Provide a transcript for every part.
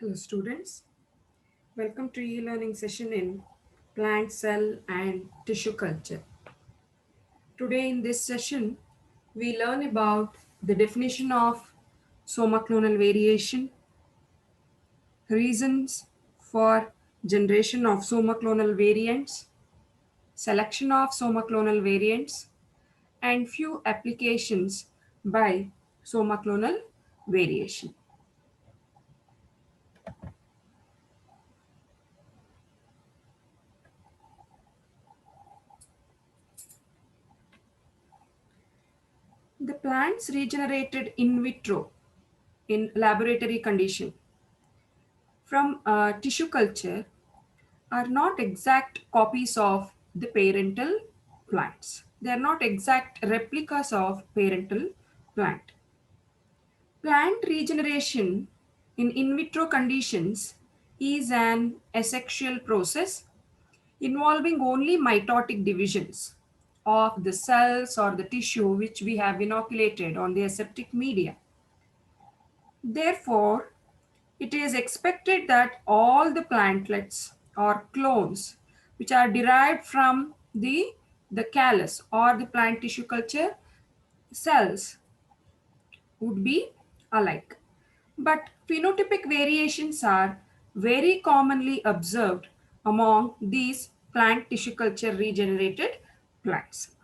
Hello students, welcome to e-learning session in plant cell and tissue culture. Today in this session, we learn about the definition of somaclonal variation, reasons for generation of somaclonal variants, selection of somaclonal variants, and few applications by somaclonal variation. The plants regenerated in vitro in laboratory condition from tissue culture are not exact copies of the parental plants. They are not exact replicas of parental plant. Plant regeneration in vitro conditions is an asexual process involving only mitotic divisions of the cells or the tissue which we have inoculated on the aseptic media. Therefore, it is expected that all the plantlets or clones which are derived from the callus or the plant tissue culture cells would be alike. But phenotypic variations are very commonly observed among these plant tissue culture regenerated plants.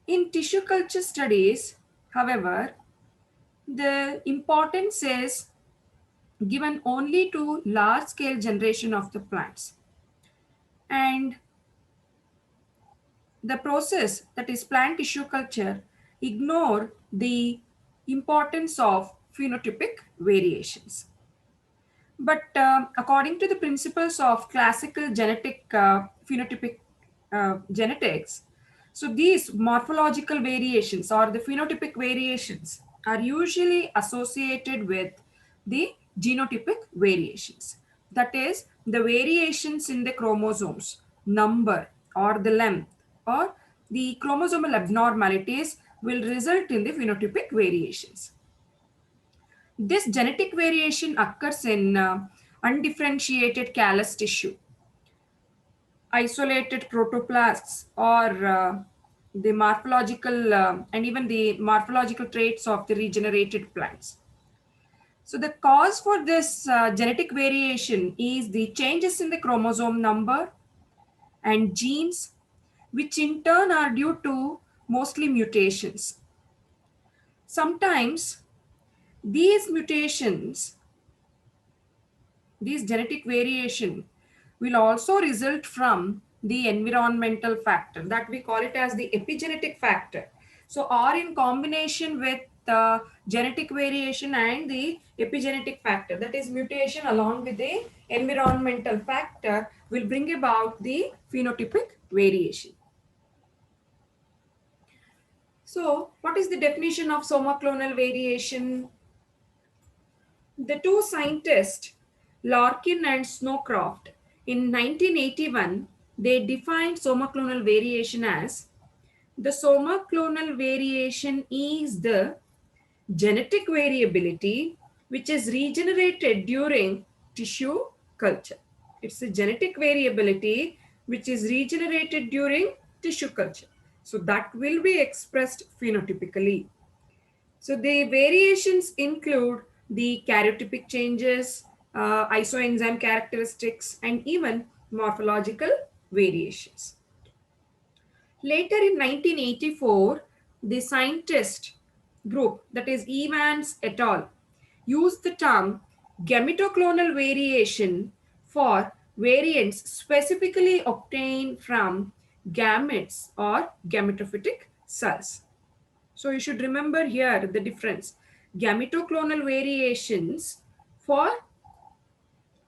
In tissue culture studies, however, the importance is given only to large scale generation of the plants, and the process, that is plant tissue culture, ignore the importance of phenotypic variations. But according to the principles of classical genetic phenotypic genetics, so these morphological variations or the phenotypic variations are usually associated with the genotypic variations. That is, the variations in the chromosomes, number, or the length, or the chromosomal abnormalities will result in the phenotypic variations. This genetic variation occurs in undifferentiated callus tissue, isolated protoplasts, or the morphological and even the morphological traits of the regenerated plants. So the cause for this genetic variation is the changes in the chromosome number and genes, which in turn are due to mostly mutations. Sometimes these mutations, these genetic variation will also result from the environmental factor, that we call it as the epigenetic factor. So or in combination with the genetic variation and the epigenetic factor, that is mutation along with the environmental factor, will bring about the phenotypic variation. So what is the definition of somaclonal variation? The two scientists, Larkin and Snowcroft, in 1981, they defined somaclonal variation as the somaclonal variation is the genetic variability which is regenerated during tissue culture. It's a genetic variability which is regenerated during tissue culture. So that will be expressed phenotypically. So the variations include the karyotypic changes, isoenzyme characteristics, and even morphological variations. Later in 1984, the scientist group, that is Evans et al., used the term gametoclonal variation for variants specifically obtained from gametes or gametophytic cells. So you should remember here the difference. Gametoclonal variations for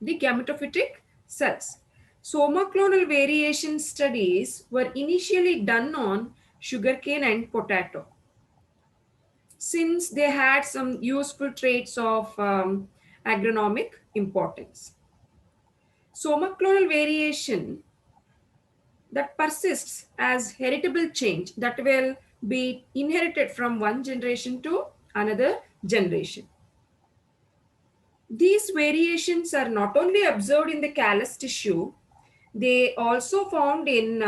the gametophytic cells. Somaclonal variation studies were initially done on sugarcane and potato, since they had some useful traits of agronomic importance. Somaclonal variation that persists as heritable change that will be inherited from one generation to another generation. These variations are not only observed in the callus tissue, they also found in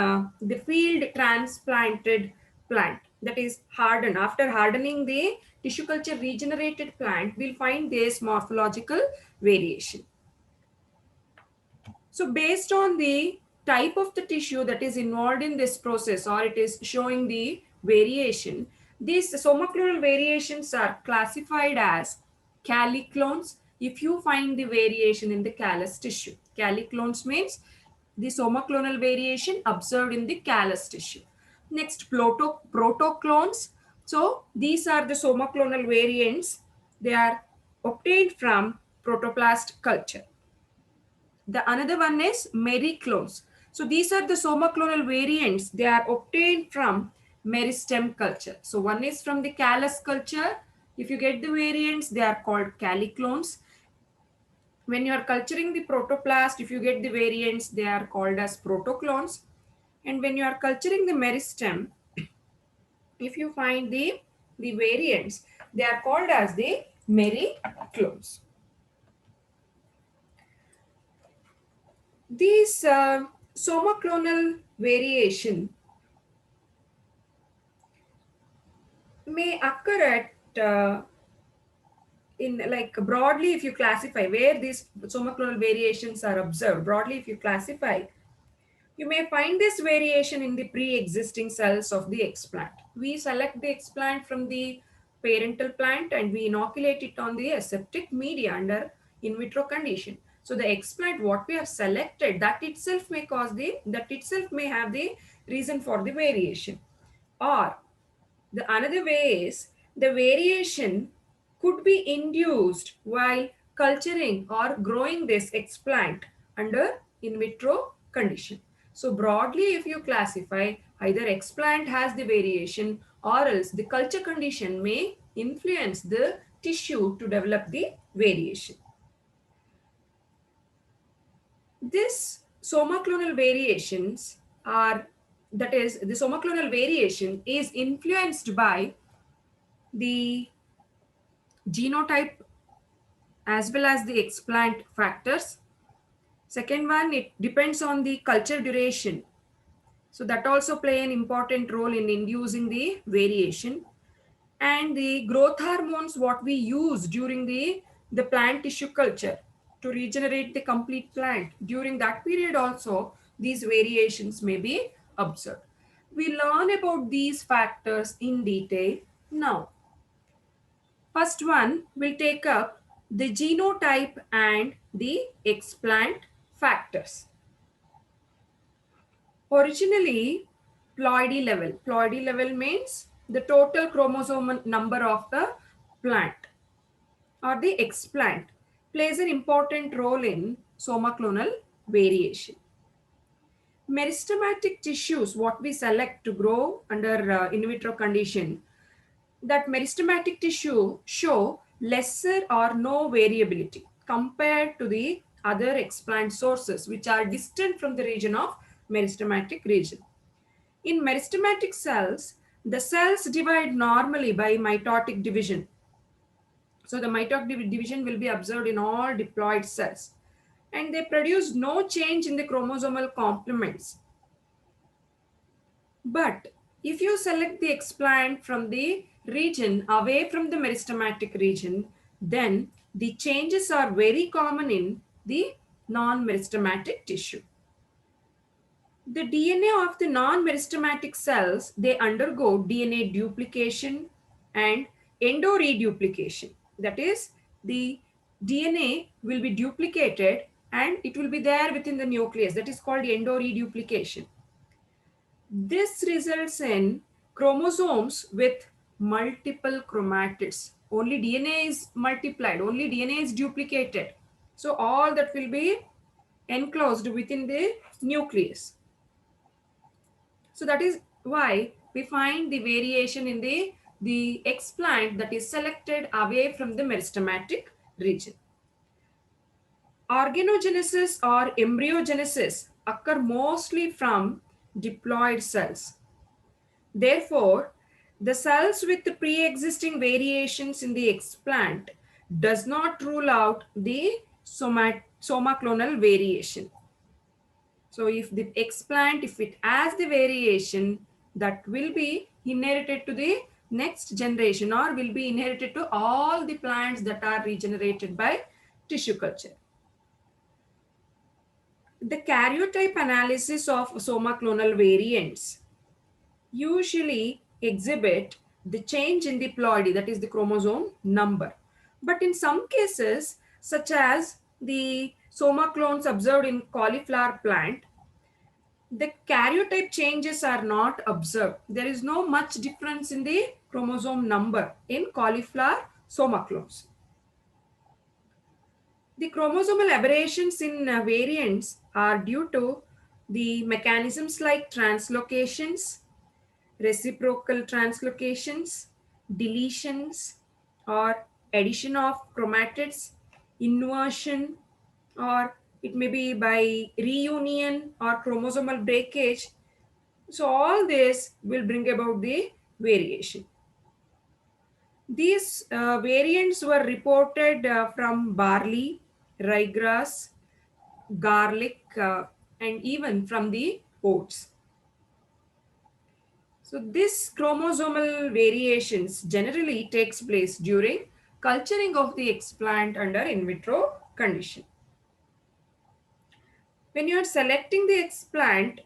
the field transplanted plant, that is hardened. After hardening the tissue culture regenerated plant, we'll find this morphological variation. So based on the type of the tissue that is involved in this process, or it is showing the variation, these somaclonal variations are classified as caliclones if you find the variation in the callus tissue. Caliclones means the somaclonal variation observed in the callus tissue. Next, protoclones. So these are the somaclonal variants. They are obtained from protoplast culture. The another one is mericlones. So these are the somaclonal variants. They are obtained from meristem culture. So one is from the callus culture. If you get the variants, they are called caliclones. When you are culturing the protoplast, if you get the variants, they are called as protoclones. And when you are culturing the meristem, if you find the variants, they are called as the mericlones. These somaclonal variation may occur at in like broadly, if you classify where these somaclonal variations are observed, broadly if you classify, you may find this variation in the pre-existing cells of the explant. We select the explant from the parental plant and we inoculate it on the aseptic media under in vitro condition. So the explant what we have selected, that itself may have the reason for the variation. Or the another way is the variation could be induced while culturing or growing this explant under in vitro condition. So broadly, if you classify, either explant has the variation or else the culture condition may influence the tissue to develop the variation. This somaclonal variations are, that is, the somaclonal variation is influenced by the genotype as well as the explant factors. Second one, it depends on the culture duration. So that also play an important role in inducing the variation. And the growth hormones what we use during the plant tissue culture to regenerate the complete plant. During that period also, these variations may be observed. We learn about these factors in detail now. First one will take up the genotype and the explant factors. Originally, ploidy level. Ploidy level means the total chromosome number of the plant or the explant plays an important role in somaclonal variation. Meristematic tissues, what we select to grow under in vitro condition, that meristematic tissue show lesser or no variability compared to the other explant sources which are distant from the region of meristematic region. In meristematic cells, the cells divide normally by mitotic division. So the mitotic division will be observed in all diploid cells and they produce no change in the chromosomal complements. But if you select the explant from the region away from the meristematic region, then the changes are very common in the non-meristematic tissue. The DNA of the non-meristematic cells, they undergo DNA duplication and endoreduplication. That is, the DNA will be duplicated and it will be there within the nucleus. That is called endoreduplication. This results in chromosomes with multiple chromatids. Only DNA is multiplied, only DNA is duplicated. So all that will be enclosed within the nucleus. So that is why we find the variation in the explant that is selected away from the meristematic region. Organogenesis or embryogenesis occur mostly from diploid cells. Therefore, the cells with the pre-existing variations in the explant does not rule out the somaclonal variation. So if the explant, if it has the variation, that will be inherited to the next generation or will be inherited to all the plants that are regenerated by tissue culture. The karyotype analysis of somaclonal variants usually exhibit the change in the ploidy, that is the chromosome number. But in some cases, such as the somaclones observed in cauliflower plant, the karyotype changes are not observed. There is no much difference in the chromosome number in cauliflower somaclones. The chromosomal aberrations in variants are due to the mechanisms like translocations, reciprocal translocations, deletions, or addition of chromatids, inversion, or it may be by reunion or chromosomal breakage. So all this will bring about the variation. These variants were reported from barley, ryegrass, garlic, and even from the oats. So this chromosomal variations generally takes place during culturing of the explant under in vitro condition. When you are selecting the explant,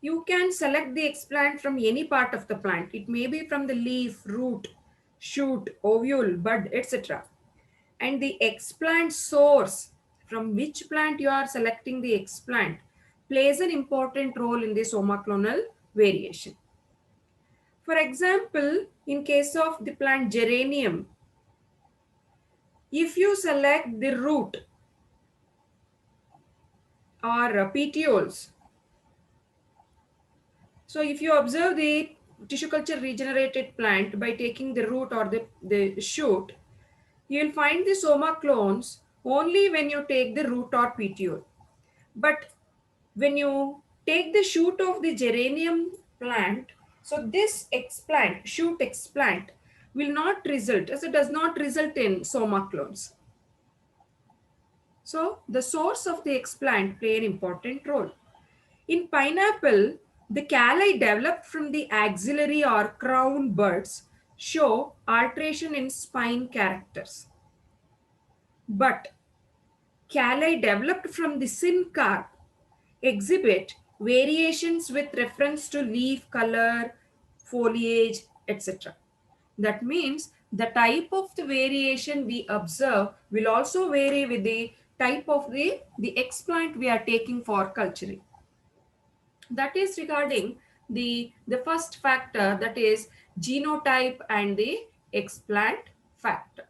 you can select the explant from any part of the plant. It may be from the leaf, root, shoot, ovule, bud, etc. And the explant source, from which plant you are selecting the explant, plays an important role in the somaclonal variation. For example, in case of the plant geranium, if you select the root or petioles, so if you observe the tissue culture regenerated plant by taking the root or the shoot, you will find the somaclones only when you take the root or petiole. But when you take the shoot of the geranium plant, so this explant, shoot explant, will not result, as it does not result in somaclones. So the source of the explant play an important role. In pineapple, the calli developed from the axillary or crown buds show alteration in spine characters. But calli developed from the syncarp exhibit variations with reference to leaf color, foliage, etc. That means the type of the variation we observe will also vary with the type of the explant we are taking for culturing. That is regarding the first factor, that is genotype and the explant factor.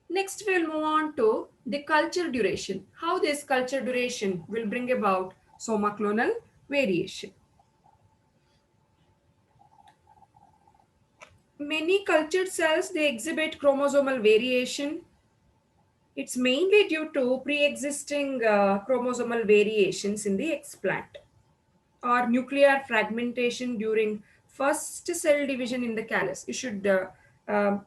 Next, we'll move on to the culture duration. How this culture duration will bring about somaclonal variation. Many cultured cells, they exhibit chromosomal variation. It's mainly due to pre-existing chromosomal variations in the explant or nuclear fragmentation during first cell division in the callus. You should um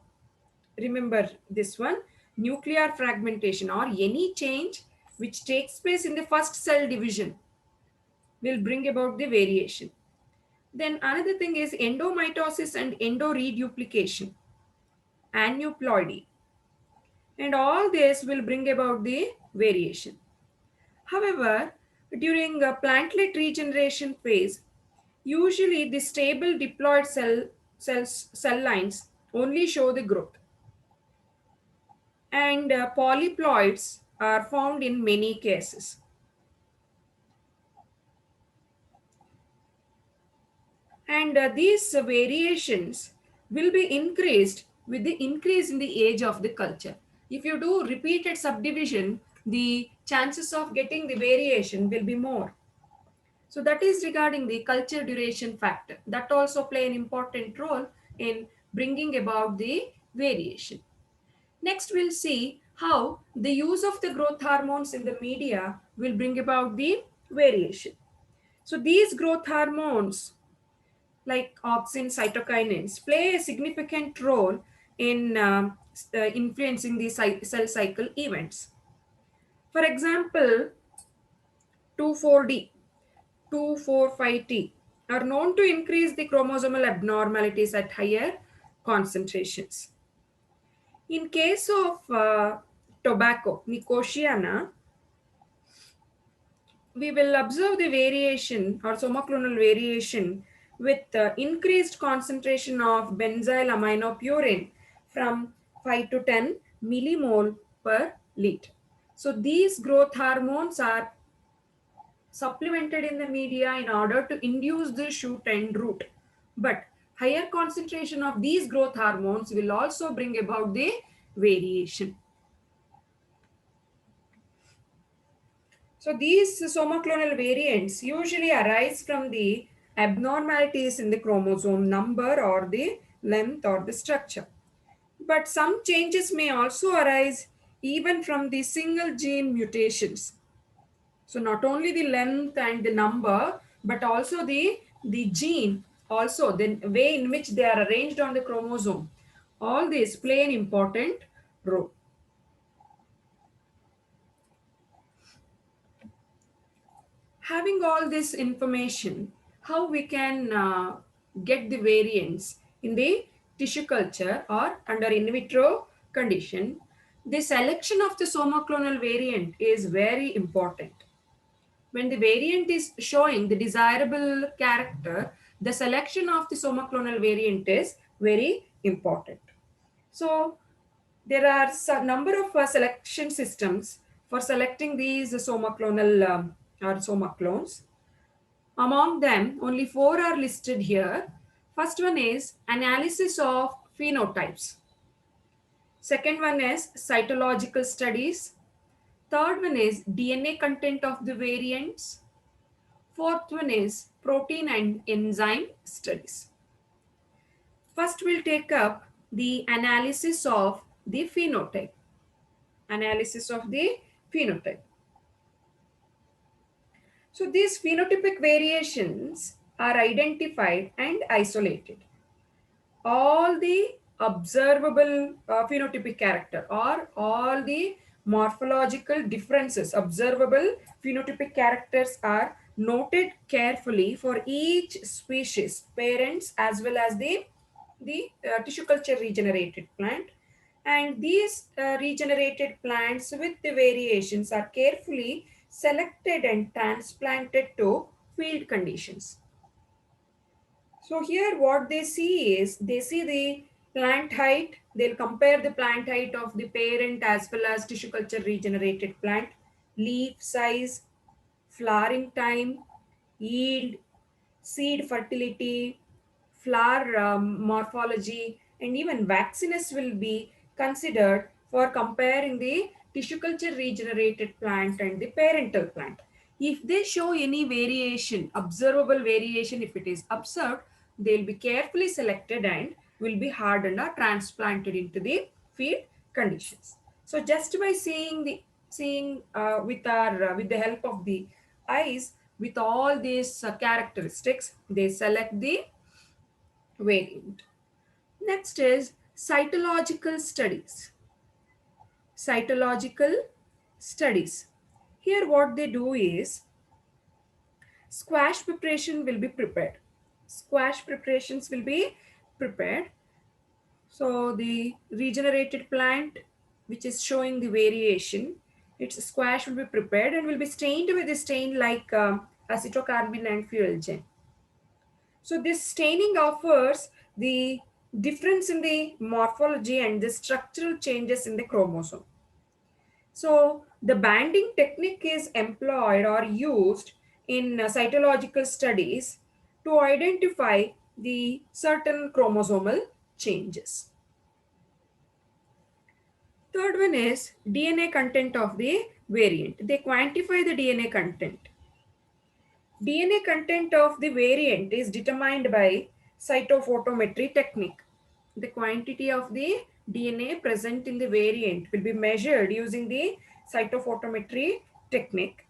remember this one. Nuclear fragmentation or any change which takes place in the first cell division will bring about the variation. Then another thing is endomitosis and endoreduplication, aneuploidy, and all this will bring about the variation. However, during a plantlet regeneration phase, usually the stable diploid cell lines only show the growth, and polyploids are found in many cases. And these variations will be increased with the increase in the age of the culture. If you do repeated subdivision, the chances of getting the variation will be more. So that is regarding the culture duration factor. That also play an important role in bringing about the variation. Next, we'll see how the use of the growth hormones in the media will bring about the variation. So these growth hormones like auxin cytokinins play a significant role in influencing the cell cycle events. For example, 24D, 245T are known to increase the chromosomal abnormalities at higher concentrations. In case of tobacco, Nicotiana, we will observe the variation or somaclonal variation with increased concentration of benzyl aminopurine from 5 to 10 millimole per liter. So these growth hormones are supplemented in the media in order to induce the shoot and root. But higher concentration of these growth hormones will also bring about the variation. So these somaclonal variants usually arise from the abnormalities in the chromosome number or the length or the structure. But some changes may also arise even from the single gene mutations. So not only the length and the number, but also the gene, also the way in which they are arranged on the chromosome. All these play an important role. Having all this information, how we can get the variants in the tissue culture or under in vitro condition, the selection of the somaclonal variant is very important. When the variant is showing the desirable character, the selection of the somaclonal variant is very important. So there are a number of selection systems for selecting these somaclonal or somaclones. Among them, only four are listed here. First one is analysis of phenotypes. Second one is cytological studies. Third one is DNA content of the variants. Fourth one is protein and enzyme studies. First, we'll take up the analysis of the phenotype. Analysis of the phenotype. So, these phenotypic variations are identified and isolated. All the observable phenotypic character or all the morphological differences, observable phenotypic characters are noted carefully for each species, parents as well as the tissue culture regenerated plant. And these regenerated plants with the variations are carefully selected and transplanted to field conditions. So here what they see is they see the plant height. They'll compare the plant height of the parent as well as tissue culture regenerated plant, leaf size, flowering time, yield, seed fertility, flower morphology, and even vaccinus will be considered for comparing the tissue culture regenerated plant and the parental plant. If they show any variation, observable variation, if it is observed, they'll be carefully selected and will be hardened or transplanted into the field conditions. So just by seeing with the help of the eyes with all these characteristics, they select the variant. Next is cytological studies. Cytological studies. Here what they do is squash preparation will be prepared. Squash preparations will be prepared. So the regenerated plant which is showing the variation, its squash will be prepared and will be stained with a stain like acetocarbon and fuelgen. So this staining offers the difference in the morphology and the structural changes in the chromosome. So the banding technique is employed or used in cytological studies to identify the certain chromosomal changes. Third one is DNA content of the variant. They quantify the DNA content. DNA content of the variant is determined by cytophotometry technique. The quantity of the DNA present in the variant will be measured using the cytophotometry technique.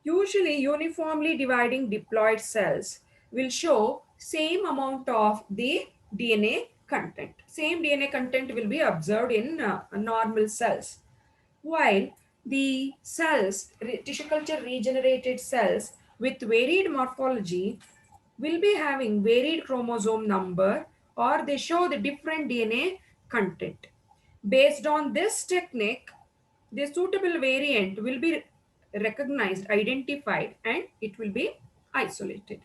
Usually, uniformly dividing diploid cells will show same amount of the DNA content. Same DNA content will be observed in normal cells. While the cells, tissue culture regenerated cells with varied morphology will be having varied chromosome number, or they show the different DNA content. Based on this technique, the suitable variant will be recognized, identified, and it will be isolated.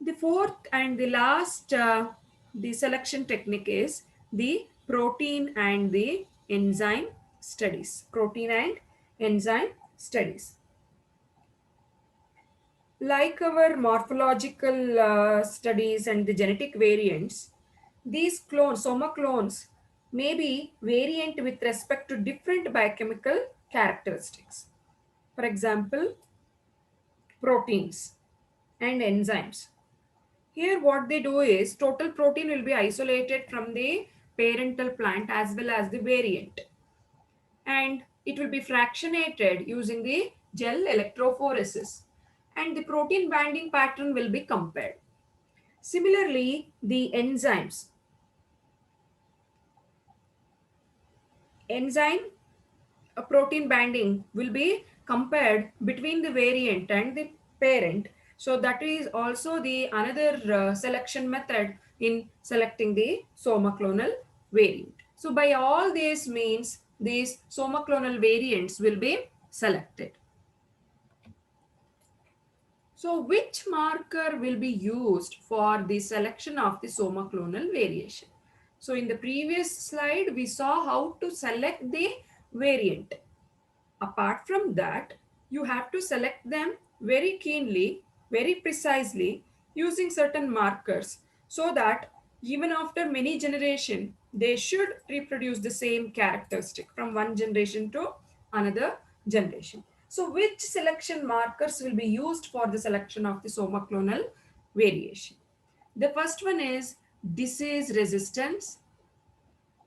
The fourth and the last the selection technique is the protein and the enzyme studies. Protein and enzyme studies. Like our morphological studies and the genetic variants, these clones, soma clones, may be variant with respect to different biochemical characteristics. For example, proteins and enzymes. Here what they do is total protein will be isolated from the parental plant as well as the variant, and it will be fractionated using the gel electrophoresis, and the protein binding pattern will be compared. Similarly, the enzyme a protein binding will be compared between the variant and the parent. So that is also the another selection method in selecting the somaclonal variant. So by all these means, these somaclonal variants will be selected. So which marker will be used for the selection of the somaclonal variation? So in the previous slide, we saw how to select the variant. Apart from that, you have to select them very keenly, very precisely, using certain markers, so that even after many generations, they should reproduce the same characteristic from one generation to another generation. So which selection markers will be used for the selection of the somaclonal variation? The first one is disease resistance.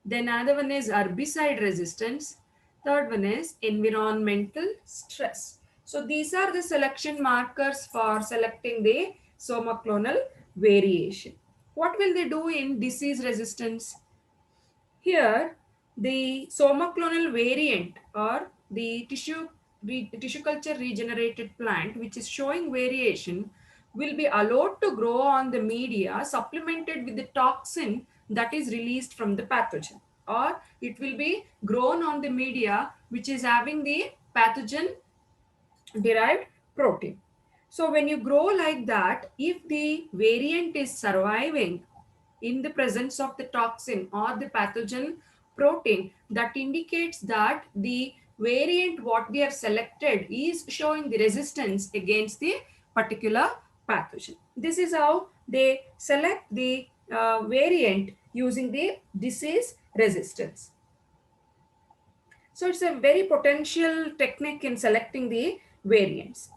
Then another one is herbicide resistance. Third one is environmental stress. So these are the selection markers for selecting the somaclonal variation. What will they do in disease resistance? Here, the somaclonal variant or the tissue culture regenerated plant which is showing variation will be allowed to grow on the media supplemented with the toxin that is released from the pathogen, or it will be grown on the media which is having the pathogen derived protein. So when you grow like that, if the variant is surviving in the presence of the toxin or the pathogen protein, that indicates that the variant what we have selected is showing the resistance against the particular pathogen. This is how they select the variant using the disease resistance. So it's a very potential technique in selecting the variants.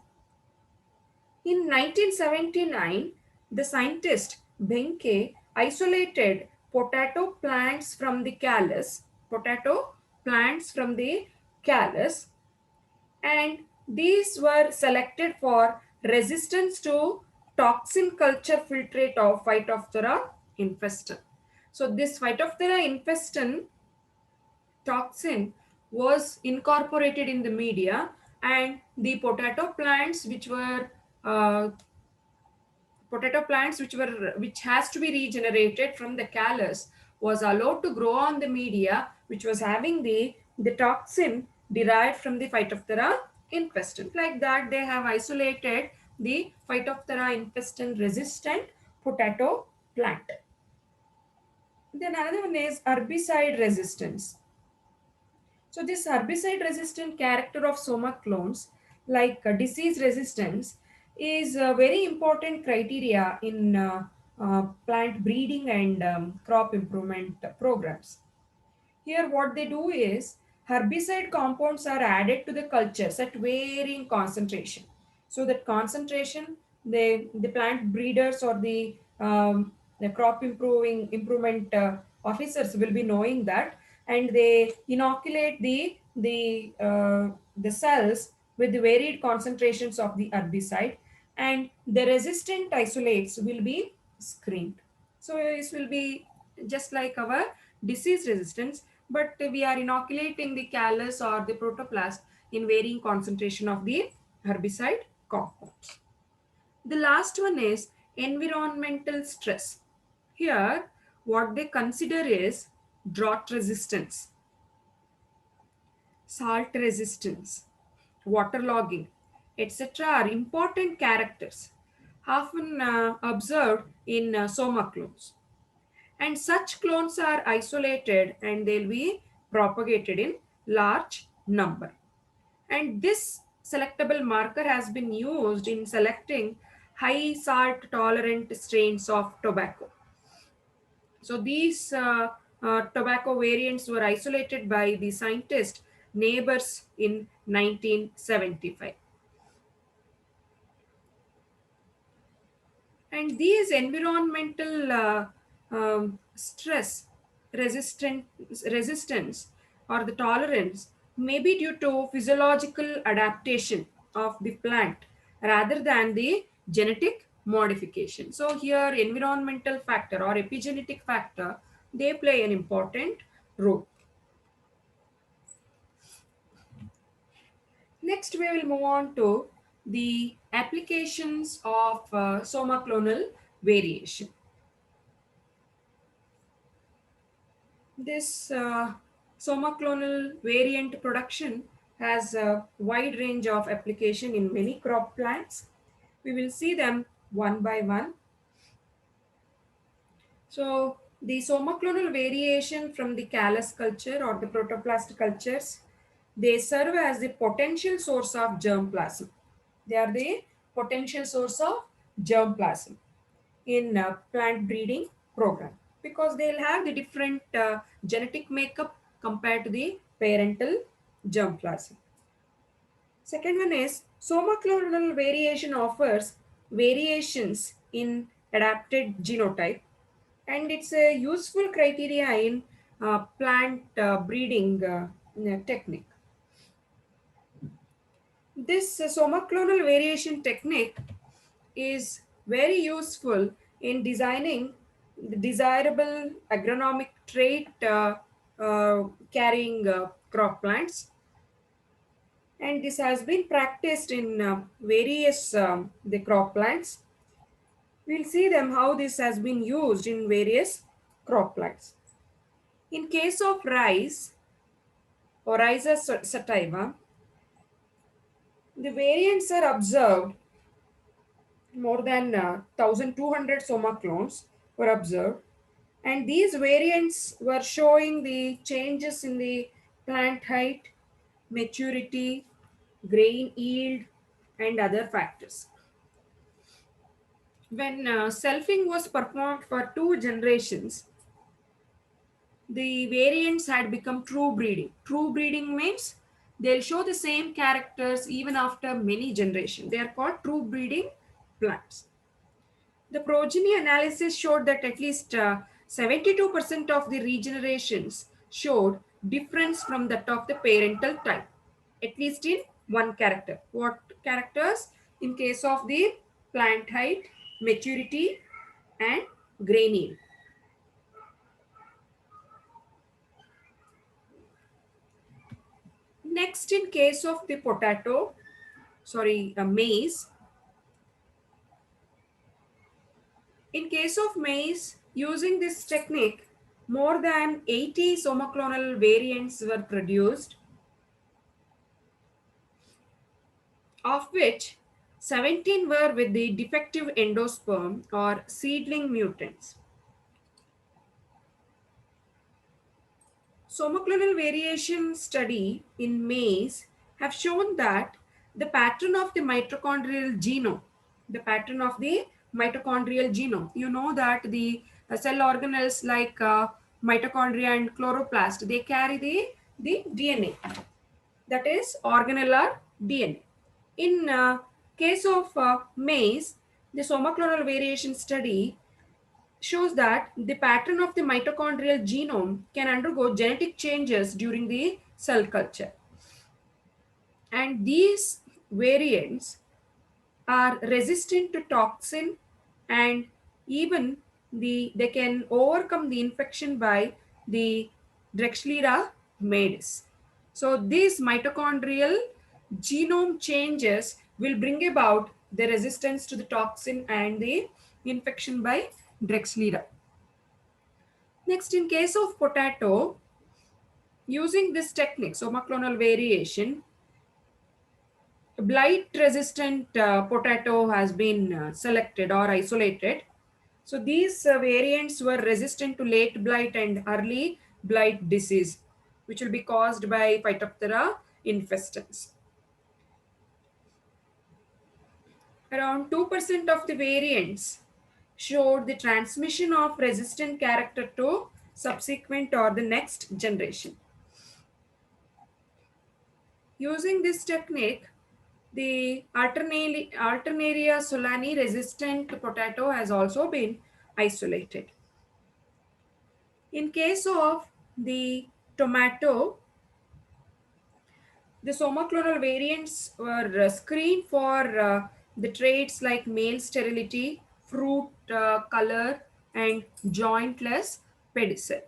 In 1979, the scientist Benke isolated potato plants from the callus, and these were selected for resistance to toxin culture filtrate of Phytophthora infestum. So this Phytophthora infestum toxin was incorporated in the media, and the uh, potato plants which has to be regenerated from the callus was allowed to grow on the media which was having the toxin derived from the Phytophthora infestum. Like that, they have isolated the Phytophthora infestum resistant potato plant. Then another one is herbicide resistance. So this herbicide resistant character of soma clones, like disease resistance, is a very important criteria in plant breeding and crop improvement programs. Here what they do is herbicide compounds are added to the cultures at varying concentration. So that concentration, the plant breeders or the crop improvement officers will be knowing that, and they inoculate the cells with the varied concentrations of the herbicide, and the resistant isolates will be screened. So this will be just like our disease resistance, but we are inoculating the callus or the protoplast in varying concentration of the herbicide compounds. The last one is environmental stress. Here, what they consider is drought resistance, salt resistance, waterlogging, etc. are important characters often observed in soma clones. And such clones are isolated and they'll be propagated in large number. And this selectable marker has been used in selecting high salt tolerant strains of tobacco. So these tobacco variants were isolated by the scientist neighbors in 1975. And these environmental stress resistant, resistance or the tolerance may be due to physiological adaptation of the plant rather than the genetic modification. So here environmental factor or epigenetic factor, they play an important role. Next, we will move on to the applications of somaclonal variation. This somaclonal variant production has a wide range of application in many crop plants. We will see them one by one. So the somaclonal variation from the callus culture or the protoplast cultures, they serve as the potential source of germplasm. They are the potential source of germplasm in plant breeding program because they'll have the different genetic makeup compared to the parental germplasm. Second one is somaclonal variation offers variations in adapted genotype, and it's a useful criteria in plant breeding technique. This somaclonal variation technique is very useful in designing the desirable agronomic trait carrying crop plants, and this has been practiced in various the crop plants. We'll see them how this has been used in various crop plants. In case of rice or sativa, the variants are observed. More than 1200 soma clones were observed, and these variants were showing the changes in the plant height, maturity, grain yield, and other factors. When selfing was performed for two generations, the variants had become true breeding. True breeding means they'll show the same characters even after many generations. They are called true breeding plants. The progeny analysis showed that at least 72% of the regenerations showed difference from that of the parental type, at least in one character. What characters? In case of the plant height, maturity, and grain yield. Next, in case of the maize. In case of maize, using this technique, more than 80 somaclonal variants were produced, of which 17 were with the defective endosperm or seedling mutants. Somaclonal variation study in maize have shown that the pattern of the mitochondrial genome, the pattern of the mitochondrial genome, you know that the cell organelles like mitochondria and chloroplast, they carry the DNA, that is organellar DNA. In case of maize, the somaclonal variation study shows that the pattern of the mitochondrial genome can undergo genetic changes during the cell culture. And these variants are resistant to toxin and even they can overcome the infection by the Drexlera maidis. So these mitochondrial genome changes will bring about the resistance to the toxin and the infection by Drexlera. Next, in case of potato, using this technique, somaclonal variation, blight resistant potato has been selected or isolated. So these variants were resistant to late blight and early blight disease, which will be caused by Phytophthora infestans. Around 2% of the variants showed the transmission of resistant character to subsequent or the next generation. Using this technique, the Alternaria solani resistant potato has also been isolated. In case of the tomato, the somaclonal variants were screened for the traits like male sterility, fruit color, and jointless pedicel.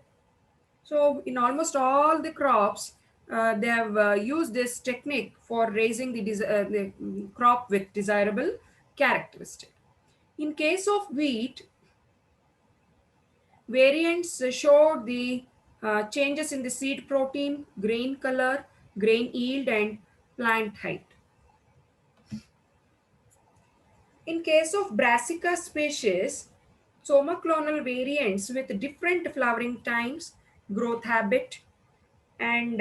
So, in almost all the crops, they have used this technique for raising the crop with desirable characteristic. In case of wheat, variants showed the changes in the seed protein, grain color, grain yield, and plant height. In case of Brassica species, somaclonal variants with different flowering times, growth habit, and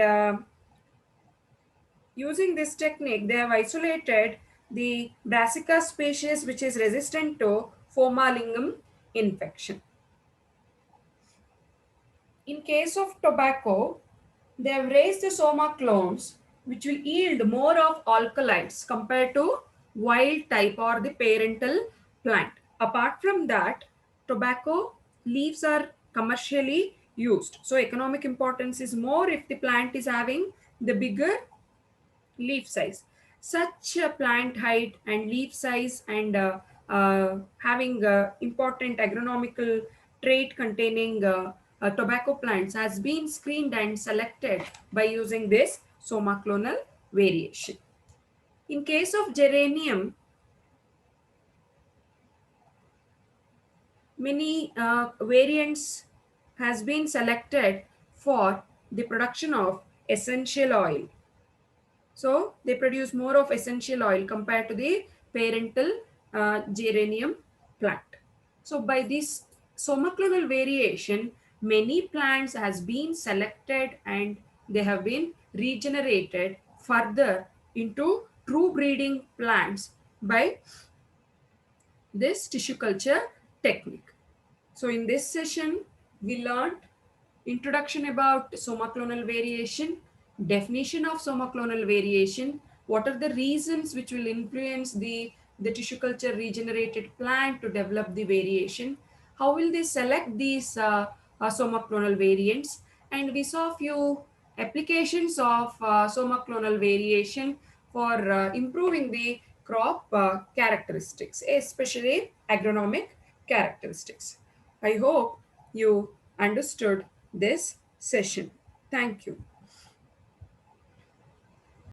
using this technique, they have isolated the Brassica species which is resistant to Formalingum infection. In case of tobacco, they have raised the soma clones which will yield more of alkaloids compared to wild type or the parental plant. Apart from that, tobacco leaves are commercially used. So economic importance is more if the plant is having the bigger leaf size. Such a plant height and leaf size and having important agronomical trait containing tobacco plants has been screened and selected by using this somaclonal variation. In case of geranium, many variants has been selected for the production of essential oil. So they produce more of essential oil compared to the parental geranium plant. So by this somaclonal variation, many plants has been selected and they have been regenerated further into true breeding plants by this tissue culture technique. So in this session, we learned introduction about somaclonal variation, definition of somaclonal variation, what are the reasons which will influence the tissue culture regenerated plant to develop the variation, how will they select these somaclonal variants, and we saw few applications of somaclonal variation for improving the crop characteristics, especially agronomic characteristics. I hope you understood this session. Thank you.